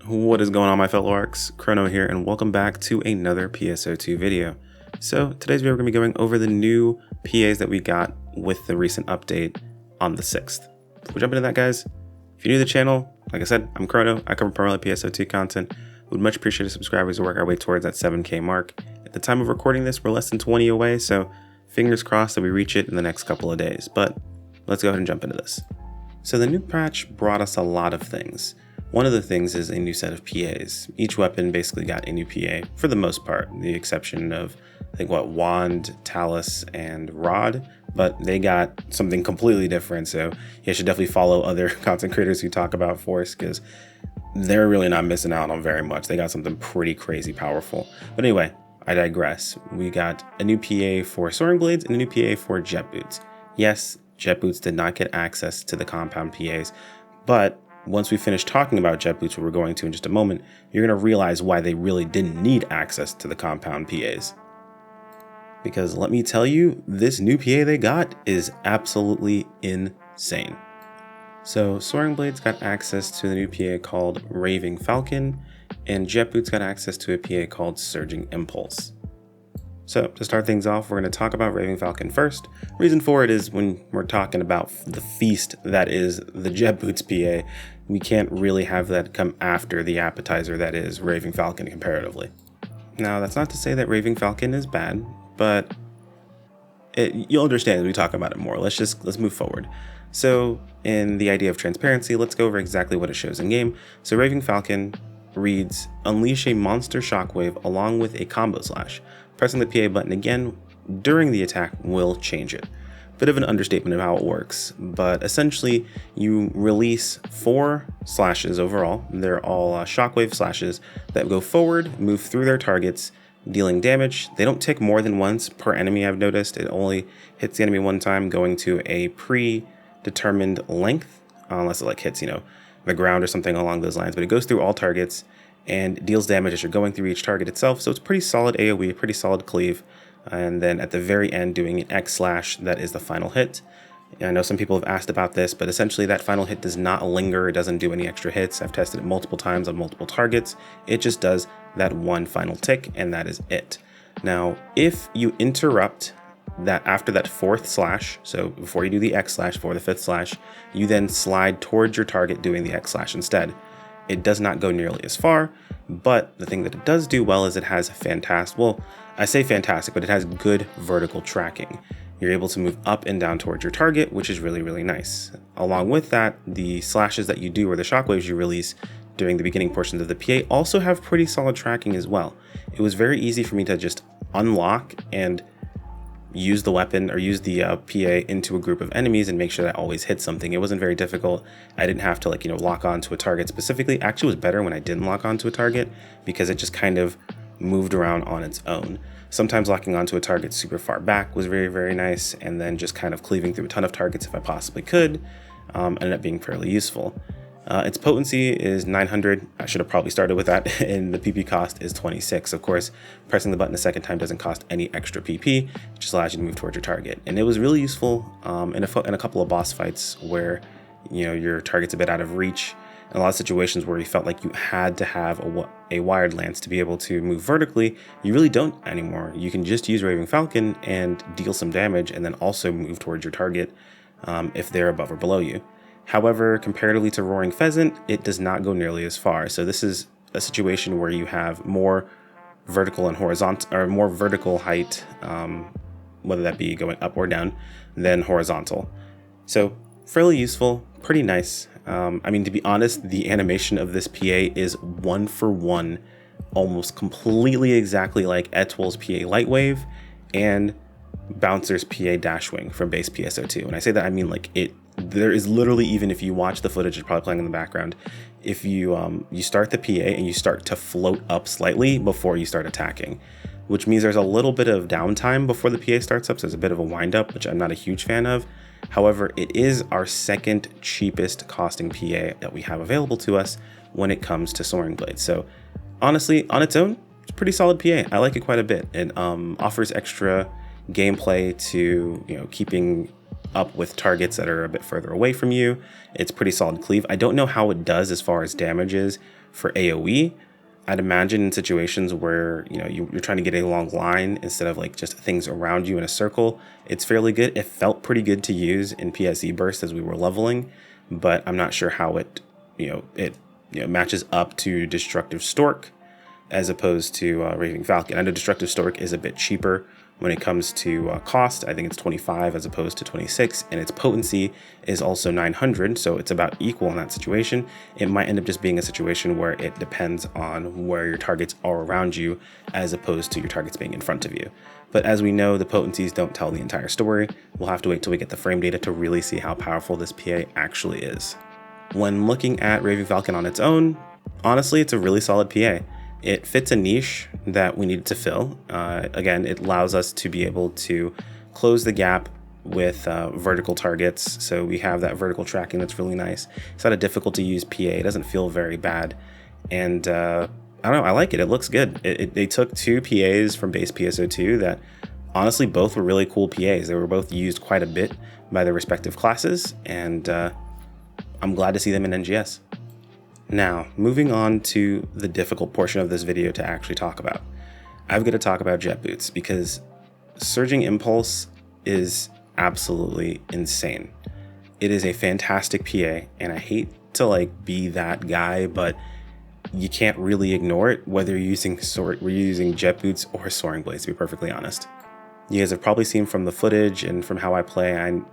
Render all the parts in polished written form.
What is going on, my fellow ARCs? Chrono here, and welcome back to another PSO2 video. So today's video we're going to be going over the new PAs that we got with the recent update on the 6th. Before we jump into that, guys, if you're new to the channel, like I said, I'm Chrono. I cover primarily PSO2 content. Would much appreciate subscribers to work our way towards that 7K mark. At the time of recording this, we're less than 20 away, so fingers crossed that we reach it in the next couple of days. But let's go ahead and jump into this. So the new patch brought us a lot of things. One of the things is a new set of PAs. Each weapon basically got a new PA for the most part, the exception of, I think, Wand, Talus, and Rod, but they got something completely different. So you should definitely follow other content creators who talk about Force, because they're really not missing out on very much. They got something pretty crazy powerful. But anyway, I digress. We got a new PA for Soaring Blades and a new PA for Jet Boots. Yes, Jet Boots did not get access to the compound PAs, but once we finish talking about Jet Boots, what we're going to in just a moment, you're going to realize why they really didn't need access to the compound PAs. Because let me tell you, this new PA they got is absolutely insane. So Soaring Blades got access to the new PA called Raving Falcon, and Jet Boots got access to a PA called Surging Impulse. So to start things off, we're going to talk about Raving Falcon first. Reason for it is when we're talking about the feast that is the Jet Boots PA, we can't really have that come after the appetizer that is Raving Falcon comparatively. Now, that's not to say that Raving Falcon is bad, but you'll understand as we talk about it more. Let's move forward. So in the idea of transparency, let's go over exactly what it shows in game. So Raving Falcon reads, unleash a monster shockwave along with a combo slash. Pressing the PA button again during the attack will change it. Bit of an understatement of how it works, but essentially you release 4 slashes overall. They're all shockwave slashes that go forward, move through their targets, dealing damage. They don't tick more than once per enemy, I've noticed. It only hits the enemy one time, going to a predetermined length, unless it hits, the ground or something along those lines. But it goes through all targets and deals damage as you're going through each target itself. So it's pretty solid AoE, pretty solid cleave. And then at the very end, doing an X slash, that is the final hit. And I know some people have asked about this, but essentially that final hit does not linger. It doesn't do any extra hits. I've tested it multiple times on multiple targets. It just does that one final tick, and that is it. Now, if you interrupt that after that 4th slash, so before you do the X slash for the 5th slash, you then slide towards your target doing the X slash instead. It does not go nearly as far, but the thing that it does do well is it has fantastic, well, I say fantastic, but it has good vertical tracking. You're able to move up and down towards your target, which is really, really nice. Along with that, the slashes that you do or the shockwaves you release during the beginning portions of the PA also have pretty solid tracking as well. It was very easy for me to just unlock and use the weapon or use the PA into a group of enemies and make sure that I always hit something. It wasn't very difficult. I didn't have to lock onto a target specifically. Actually, it was better when I didn't lock onto a target because it just kind of moved around on its own. Sometimes locking onto a target super far back was very, very nice, and then just kind of cleaving through a ton of targets if I possibly could ended up being fairly useful. Its potency is 900. I should have probably started with that, and the PP cost is 26. Of course, pressing the button a second time doesn't cost any extra PP. It just allows you to move towards your target. And it was really useful in a couple of boss fights where your target's a bit out of reach. In a lot of situations where you felt like you had to have a wired lance to be able to move vertically, you really don't anymore. You can just use Raving Falcon and deal some damage and then also move towards your target if they're above or below you. However, comparatively to Roaring Pheasant, it does not go nearly as far. So this is a situation where you have more vertical and horizontal, or more vertical height, whether that be going up or down, than horizontal. So fairly useful, pretty nice. To be honest, the animation of this PA is 1-for-1, almost completely exactly like Etwell's PA Lightwave and Bouncer's PA Dashwing from base PSO2. When I say that, I mean there is literally, even if you watch the footage, it's probably playing in the background, if you start the PA and you start to float up slightly before you start attacking, which means there's a little bit of downtime before the PA starts up, so there's a bit of a wind up, which I'm not a huge fan of. However, it is our second cheapest costing PA that we have available to us when it comes to Soaring Blades. So honestly, on its own, it's a pretty solid PA. I like it quite a bit. It offers extra gameplay to keeping up with targets that are a bit further away from you. It's pretty solid cleave. I don't know how it does as far as damages for AoE. I'd imagine in situations where you're trying to get a long line instead of like just things around you in a circle, it's fairly good. It felt pretty good to use in PSE burst as we were leveling, but I'm not sure how it matches up to Destructive Stork as opposed to Raving Falcon. I know Destructive Stork is a bit cheaper when it comes to cost. I think it's 25 as opposed to 26, and its potency is also 900, so it's about equal in that situation. It might end up just being a situation where it depends on where your targets are around you as opposed to your targets being in front of you. But as we know, the potencies don't tell the entire story. We'll have to wait till we get the frame data to really see how powerful this PA actually is. When looking at Raving Falcon on its own, honestly, it's a really solid PA. It fits a niche that we needed to fill. Again, it allows us to be able to close the gap with vertical targets. So we have that vertical tracking that's really nice. It's not a difficult to use PA. It doesn't feel very bad. And I don't know, I like it. It looks good. They took two PAs from base PSO2 that honestly both were really cool PAs. They were both used quite a bit by their respective classes. And I'm glad to see them in NGS. Now, moving on to the difficult portion of this video to actually talk about. I've got to talk about jet boots because Surging Impulse is absolutely insane. It is a fantastic PA, and I hate to be that guy, but you can't really ignore it whether you're using jet boots or soaring blades, to be perfectly honest. You guys have probably seen from the footage and from how I play, and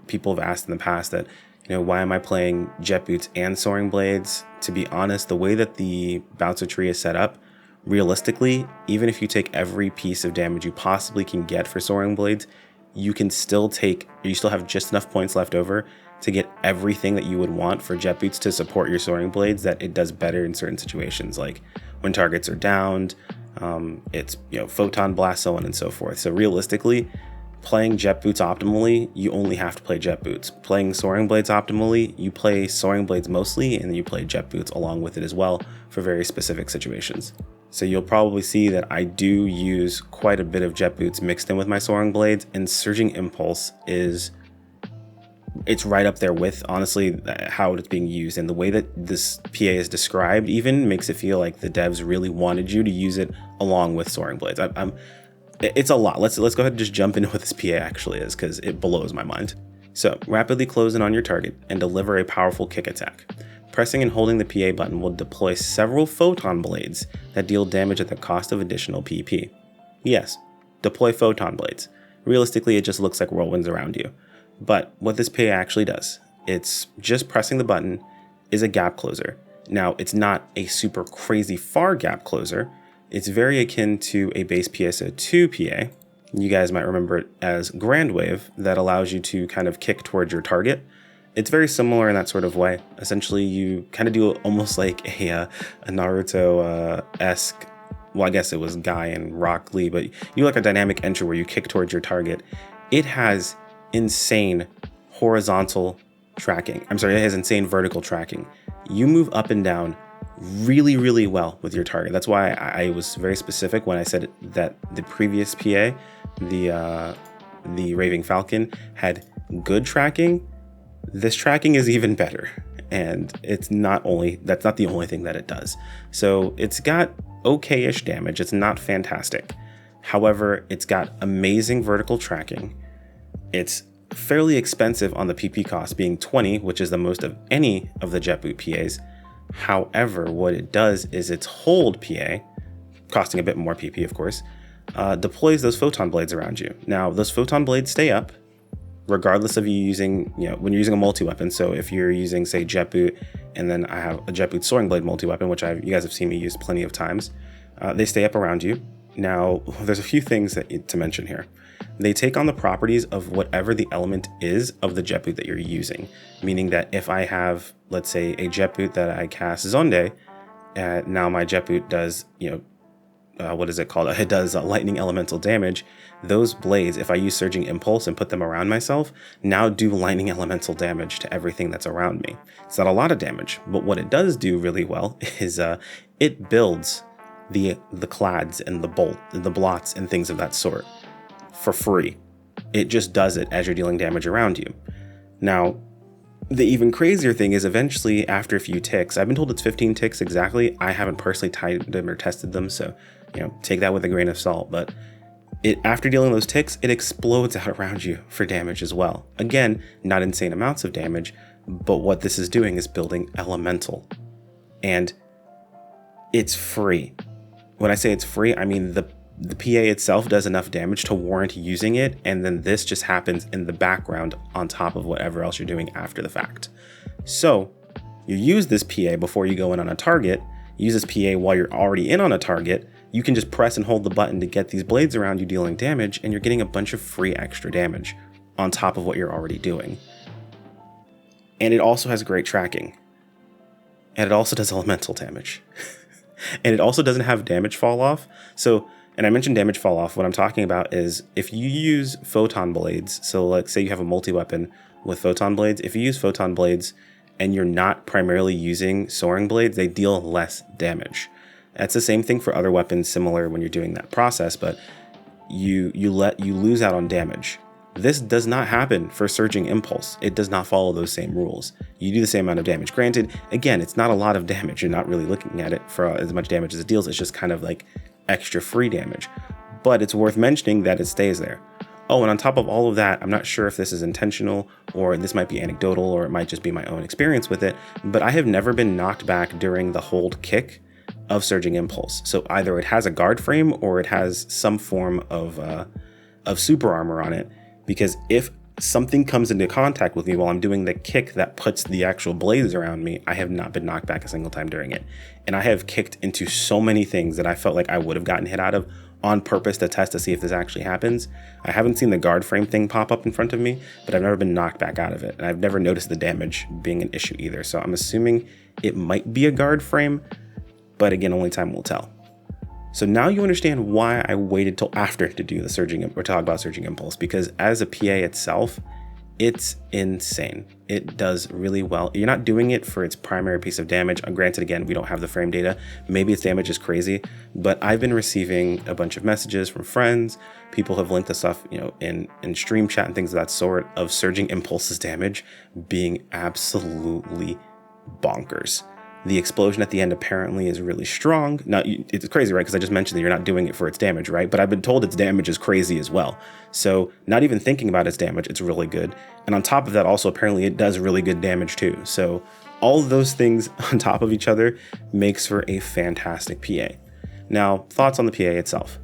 people have asked in the past that, why am I playing jet boots and soaring blades? To be honest, the way that the bouncer tree is set up, realistically, even if you take every piece of damage you possibly can get for soaring blades, you still have just enough points left over to get everything that you would want for jet boots to support your soaring blades, that it does better in certain situations, like when targets are downed, it's photon blast, so on and so forth. So realistically, playing jet boots optimally, you only have to play jet boots. Playing soaring blades optimally, you play soaring blades mostly, and then you play jet boots along with it as well for very specific situations. So you'll probably see that I do use quite a bit of jet boots mixed in with my soaring blades, and Surging Impulse it's right up there with, honestly, how it's being used. And the way that this PA is described even makes it feel like the devs really wanted you to use it along with soaring blades. It's a lot. Let's go ahead and just jump into what this PA actually is, because it blows my mind. So, rapidly close in on your target and deliver a powerful kick attack. Pressing and holding the PA button will deploy several photon blades that deal damage at the cost of additional PP. Yes, deploy photon blades. Realistically, it just looks like whirlwinds around you. But what this PA actually does, it's just pressing the button, is a gap closer. Now, it's not a super crazy far gap closer. It's very akin to a base PSO2 PA. You guys might remember it as Grand Wave, that allows you to kind of kick towards your target. It's very similar in that sort of way. Essentially, you kind of do almost like a Naruto-esque, well, I guess it was Guy and Rock Lee, but you do like a dynamic entry where you kick towards your target. It has insane horizontal tracking. It has insane vertical tracking. You move up and down really, really well with your target. That's why I was very specific when I said that the previous PA, the Raving Falcon, had good tracking. This tracking is even better, and that's not the only thing that it does. So it's got okay-ish damage. It's not fantastic. However, it's got amazing vertical tracking. It's fairly expensive on the PP cost, being 20, which is the most of any of the jet boot PAs. However, what it does is its hold PA, costing a bit more PP, of course, deploys those photon blades around you. Now, those photon blades stay up regardless of you using, when you're using a multi-weapon. So if you're using, say, jet boot, and then I have a jet boot soaring blade multi-weapon, which you guys have seen me use plenty of times, they stay up around you. Now, there's a few things to mention here. They take on the properties of whatever the element is of the jet boot that you're using. Meaning that if I have, let's say, a jet boot that I cast Zonde, now my jet boot does, what is it called? It does lightning elemental damage. Those blades, if I use Surging Impulse and put them around myself, now do lightning elemental damage to everything that's around me. It's not a lot of damage, but what it does do really well is it builds the clads and the blots and things of that sort for free. It just does it as you're dealing damage around you. Now, the even crazier thing is eventually after a few ticks, I've been told it's 15 ticks exactly. I haven't personally timed them or tested them, so take that with a grain of salt. But after dealing those ticks, it explodes out around you for damage as well. Again, not insane amounts of damage, but what this is doing is building elemental. And it's free. When I say it's free, I mean the PA itself does enough damage to warrant using it, and then this just happens in the background on top of whatever else you're doing after the fact. So you use this PA before you go in on a target, use this PA while you're already in on a target. You can just press and hold the button to get these blades around you dealing damage, and you're getting a bunch of free extra damage on top of what you're already doing. And it also has great tracking. And it also does elemental damage. And it also doesn't have damage fall off. So, and I mentioned damage fall off. What I'm talking about is if you use photon blades, so let's say you have a multi-weapon with photon blades. If you use photon blades and you're not primarily using soaring blades, they deal less damage. That's the same thing for other weapons similar when you're doing that process, but you lose out on damage. This does not happen for Surging Impulse. It does not follow those same rules. You do the same amount of damage. Granted, again, it's not a lot of damage. You're not really looking at it for as much damage as it deals. It's just kind of like extra free damage. But it's worth mentioning that it stays there. Oh, and on top of all of that, I'm not sure if this is intentional or this might be anecdotal or it might just be my own experience with it, but I have never been knocked back during the hold kick of Surging Impulse. So either it has a guard frame or it has some form of super armor on it. Because if something comes into contact with me while I'm doing the kick that puts the actual blades around me, I have not been knocked back a single time during it. And I have kicked into so many things that I felt like I would have gotten hit out of on purpose to test to see if this actually happens. I haven't seen the guard frame thing pop up in front of me, but I've never been knocked back out of it. And I've never noticed the damage being an issue either. So I'm assuming it might be a guard frame, but again, only time will tell. So now you understand why I waited till after to do the talk about Surging Impulse, because as a PA itself, it's insane. It does really well. You're not doing it for its primary piece of damage. Granted, again, we don't have the frame data. Maybe its damage is crazy, but I've been receiving a bunch of messages from friends. People have linked the stuff, in stream chat and things of that sort of Surging Impulse's damage being absolutely bonkers. The explosion at the end apparently is really strong. Now, it's crazy, right? Because I just mentioned that you're not doing it for its damage, right? But I've been told its damage is crazy as well. So not even thinking about its damage, it's really good. And on top of that, also, apparently it does really good damage too. So all of those things on top of each other makes for a fantastic PA. Now, thoughts on the PA itself.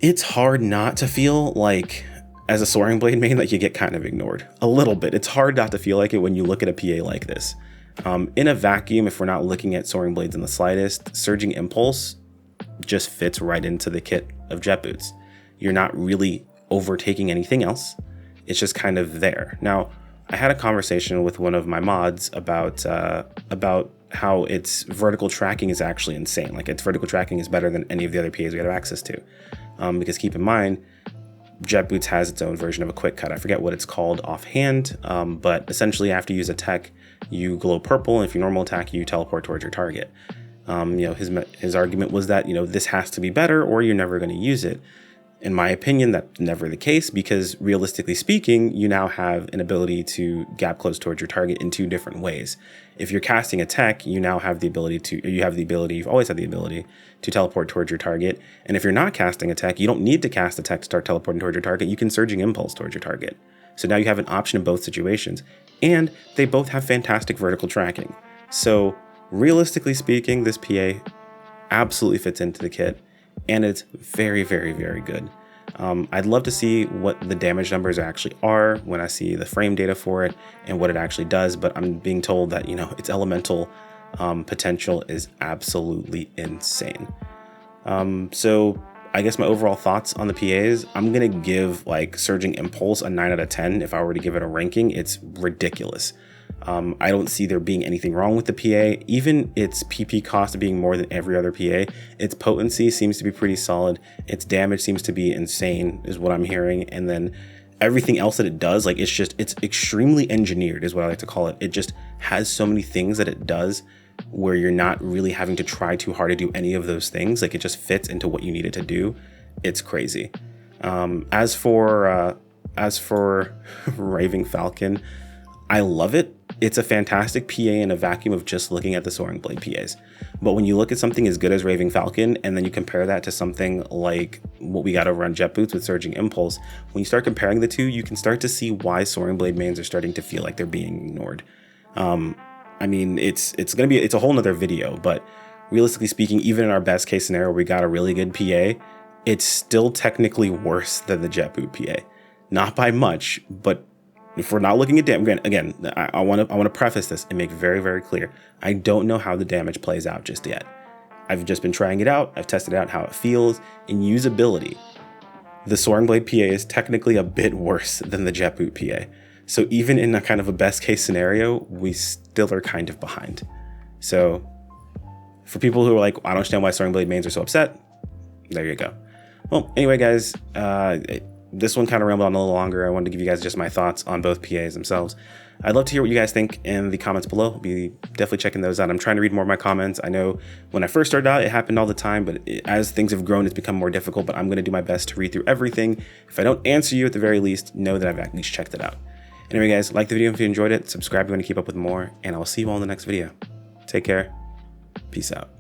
It's hard not to feel like, as a Soaring Blade main, that you get kind of ignored. A little bit. It's hard not to feel like it when you look at a PA like this. In a vacuum, if we're not looking at Soaring Blades in the slightest, Surging Impulse just fits right into the kit of jet boots. You're not really overtaking anything else. It's just kind of there. Now, I had a conversation with one of my mods about how its vertical tracking is actually insane. Like, its vertical tracking is better than any of the other PAs we have access to. Because keep in mind, Jet Boots has its own version of a quick cut. I forget what it's called offhand, but essentially after you use a tech, you glow purple, and if you normal attack, you teleport towards your target. His argument was that, this has to be better or you're never going to use it. In my opinion, that's never the case, because realistically speaking, you now have an ability to gap close towards your target in two different ways. If you're casting a tech, you've always had the ability to teleport towards your target. And if you're not casting a tech, you don't need to cast a tech to start teleporting towards your target. You can Surging Impulse towards your target. So now you have an option in both situations, and they both have fantastic vertical tracking. So realistically speaking, this PA absolutely fits into the kit, and it's very, very, very good. I'd love to see what the damage numbers actually are when I see the frame data for it and what it actually does, but I'm being told that, its elemental potential is absolutely insane. So I guess my overall thoughts on the PAs, I'm going to give Surging Impulse a 9 out of 10. If I were to give it a ranking, it's ridiculous. I don't see there being anything wrong with the PA. Even its PP cost being more than every other PA, its potency seems to be pretty solid. Its damage seems to be insane, is what I'm hearing. And then everything else that it does, it's extremely engineered, is what I like to call it. It just has so many things that it does where you're not really having to try too hard to do any of those things. It just fits into what you need it to do. It's crazy. As for Raving Falcon, I love it. It's a fantastic PA in a vacuum of just looking at the Soaring Blade PAs. But when you look at something as good as Raving Falcon, and then you compare that to something like what we got over on Jet Boots with Surging Impulse, when you start comparing the two, you can start to see why Soaring Blade mains are starting to feel like they're being ignored. I mean, it's a whole nother video, but realistically speaking, even in our best case scenario, we got a really good PA, it's still technically worse than the Jet Boot PA. Not by much, but if we're not looking at damage, again, I want to preface this and make very, very clear. I don't know how the damage plays out just yet. I've just been trying it out. I've tested out how it feels. In usability, the Soaring Blade PA is technically a bit worse than the Jet Boot PA. So even in a kind of a best case scenario, we still are kind of behind. So for people who are like, I don't understand why Soaring Blade mains are so upset, there you go. Well, anyway, guys, this one kind of rambled on a little longer. I wanted to give you guys just my thoughts on both PAs themselves. I'd love to hear what you guys think in the comments below. I'll be definitely checking those out. I'm trying to read more of my comments. I know when I first started out, it happened all the time, but as things have grown, it's become more difficult, but I'm going to do my best to read through everything. If I don't answer you at the very least, know that I've at least checked it out. Anyway, guys, like the video if you enjoyed it, subscribe if you want to keep up with more, and I'll see you all in the next video. Take care. Peace out.